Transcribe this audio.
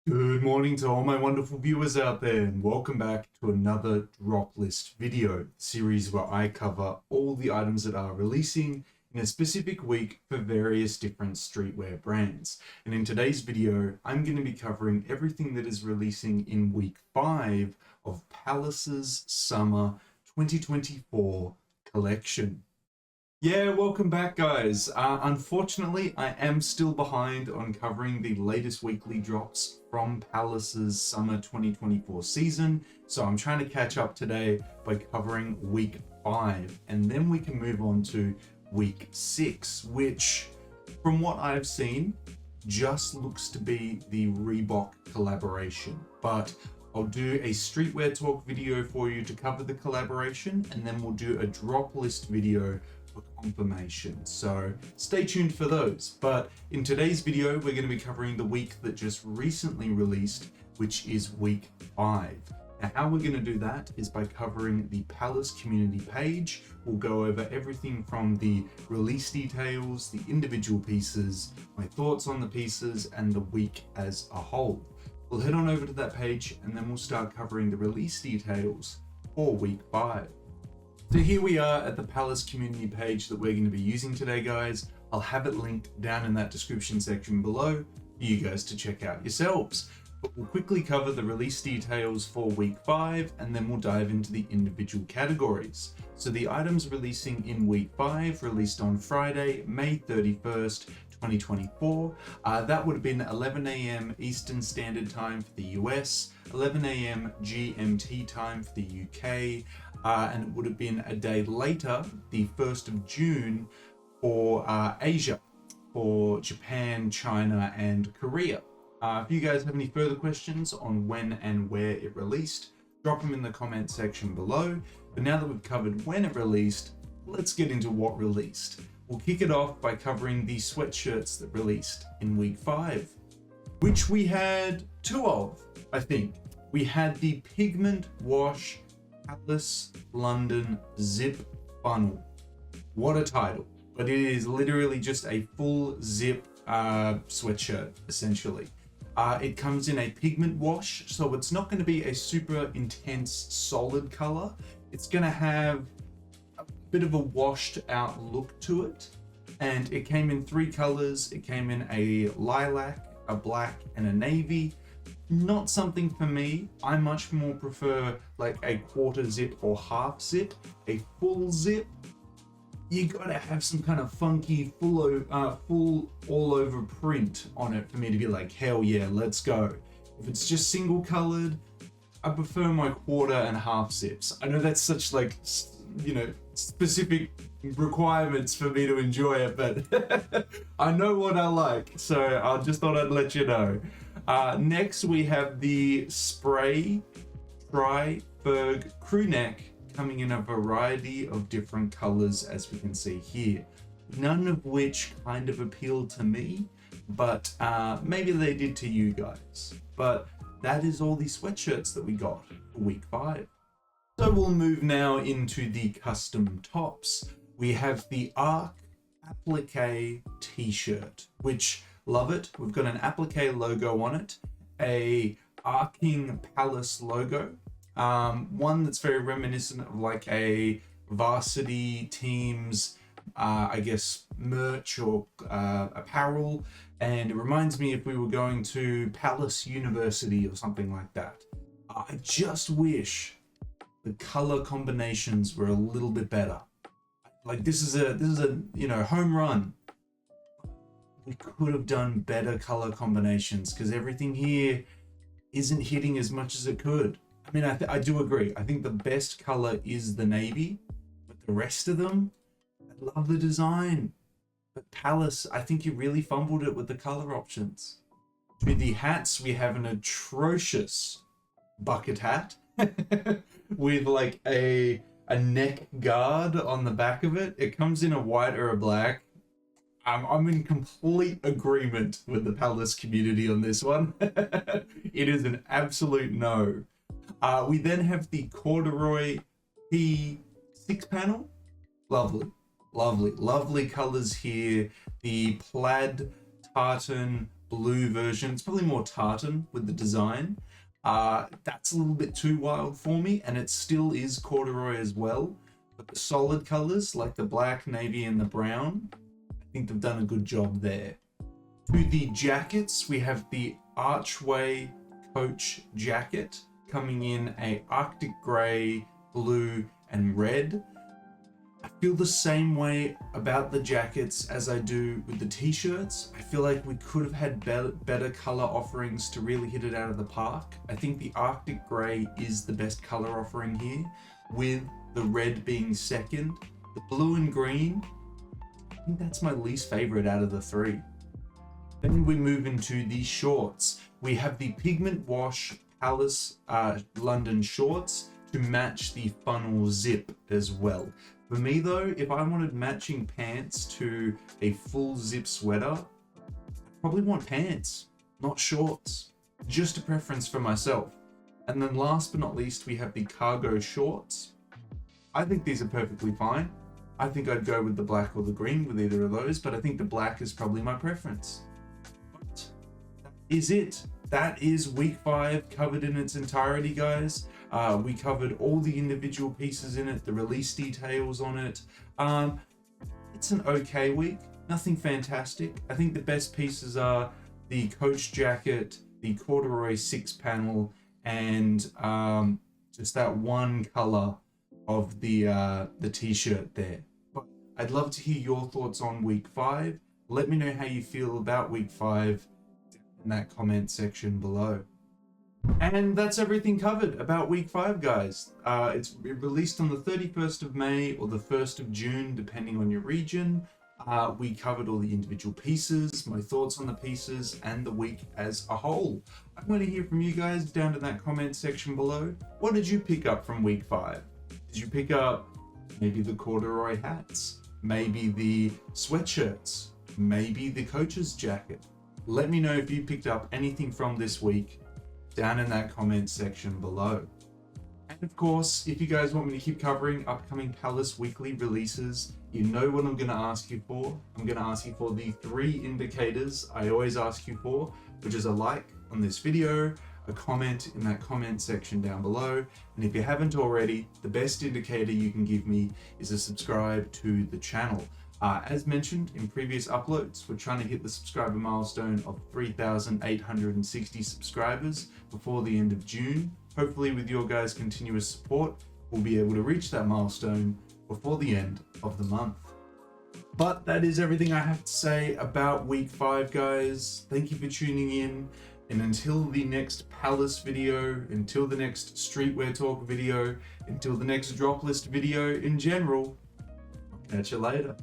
Good morning to all my wonderful viewers out there, and welcome back to another drop list video series where I cover all the items that are releasing in a specific week for various different streetwear brands. And in today's video, I'm going to be covering everything that is releasing in week 5 of Palace's Summer 2024 collection. Yeah, welcome back, guys. Unfortunately, I am still behind on covering the latest weekly drops from Palace's Summer 2024 season, so I'm trying to catch up today by covering week 5, and then we can move on to week 6, which, from what I've seen, just looks to be the Reebok collaboration. But I'll do a streetwear talk video for you to cover the collaboration, and then we'll do a drop list video for confirmation, so stay tuned for those. But in today's video, we're going to be covering the week that just recently released, which is week 5. Now, how we're going to do that is by covering the Palace community page. We'll go over everything from the release details, the individual pieces, my thoughts on the pieces, and the week as a whole. We'll head on over to that page, and then we'll start covering the release details for week 5. So here we are at the Palace community page that we're going to be using today, guys. I'll have it linked down in that description section below for you guys to check out yourselves. But we'll quickly cover the release details for week 5, and then we'll dive into the individual categories. So the items releasing in week 5 released on Friday, May 31st, 2024. That would have been 11 a.m. Eastern Standard Time for the US, 11 a.m. GMT time for the UK, and it would have been a day later, the 1st of June, for Asia, for Japan, China, and Korea. If you guys have any further questions on when and where it released, drop them in the comment section below. But now that we've covered when it released, let's get into what released. We'll kick it off by covering the sweatshirts that released in week 5, which we had 2 of, I think. We had the Pigment Wash Palace London Zip Funnel. What a title. But it is literally just a full zip sweatshirt, essentially. It comes in a pigment wash, so it's not going to be a super intense solid color. It's going to have a bit of a washed out look to it. And it came in 3 colors. It came in a lilac, a black, and a navy. Not something for me. I much more prefer like a quarter zip or half zip. A full zip, you gotta have some kind of funky full all over print on it for me to be like, hell yeah, let's go. If it's just single colored, I prefer my quarter and half zips. I know that's such like, you know, specific requirements for me to enjoy it, but I know what I like, so I just thought I'd let you know. Next we have the Spray Tri-Ferg crew neck, coming in a variety of different colors, as we can see here. None of which kind of appealed to me, but maybe they did to you guys. But that is all the sweatshirts that we got for week 5. So we'll move now into the custom tops. We have the Arc Applique t-shirt, which, love it. We've got an applique logo on it, a arcing Palace logo, one that's very reminiscent of like a varsity team's, I guess, merch or apparel, and it reminds me if we were going to Palace University or something like that. I just wish the color combinations were a little bit better. Like this is a you know, home run. We could have done better color combinations because everything here isn't hitting as much as it could. I mean, I do agree. I think the best color is the navy, but the rest of them, I love the design. But Palace, I think you really fumbled it with the color options. With the hats, we have an atrocious bucket hat with like a neck guard on the back of it. It comes in a white or a black. I'm in complete agreement with the Palace community on this one. It is an absolute no. We then have the corduroy P6 panel. Lovely colors here. The plaid tartan blue version. It's probably more tartan with the design. That's a little bit too wild for me, and it still is corduroy as well. But the solid colors like the black, navy, and the brown, I think they've done a good job there. To the jackets, we have the Archway Coach jacket coming in a Arctic grey, blue, and red. I feel the same way about the jackets as I do with the t-shirts. I feel like we could have had better color offerings to really hit it out of the park. I think the Arctic grey is the best color offering here, with the red being second. The blue and green, I think that's my least favorite out of the three. Then we move into the shorts. We have the Pigment Wash Palace London shorts to match the funnel zip as well. For me though, if I wanted matching pants to a full zip sweater, I probably want pants, not shorts. Just a preference for myself. And then last but not least, we have the cargo shorts. I think these are perfectly fine. I think I'd go with the black or the green with either of those, but I think the black is probably my preference. But that is it. That is week 5 covered in its entirety, guys. We covered all the individual pieces in it, the release details on it. It's an okay week, nothing fantastic. I think the best pieces are the Coach jacket, the corduroy 6-panel, and just that one color of the t-shirt there. But I'd love to hear your thoughts on week 5. Let me know how you feel about week 5 in that comment section below. And that's everything covered about week 5, guys. It's released on the 31st of May or the 1st of June, depending on your region. We covered all the individual pieces, my thoughts on the pieces, and the week as a whole. I want to hear from you guys down in that comment section below. What did you pick up from week 5? Did you pick up maybe the corduroy hats? Maybe the sweatshirts? Maybe the coach's jacket? Let me know if you picked up anything from this week down in that comment section below. And of course, if you guys want me to keep covering upcoming Palace weekly releases, you know what I'm going to ask you for. I'm going to ask you for the 3 indicators I always ask you for, which is a like on this video, a comment in that comment section down below, and if you haven't already, the best indicator you can give me is a subscribe to the channel. As mentioned in previous uploads, we're trying to hit the subscriber milestone of 3,860 subscribers before the end of June. Hopefully with your guys' continuous support, we'll be able to reach that milestone before the end of the month. But that is everything I have to say about week 5, guys. Thank you for tuning in. And until the next Palace video, until the next streetwear talk video, until the next drop list video in general, I'll catch you later.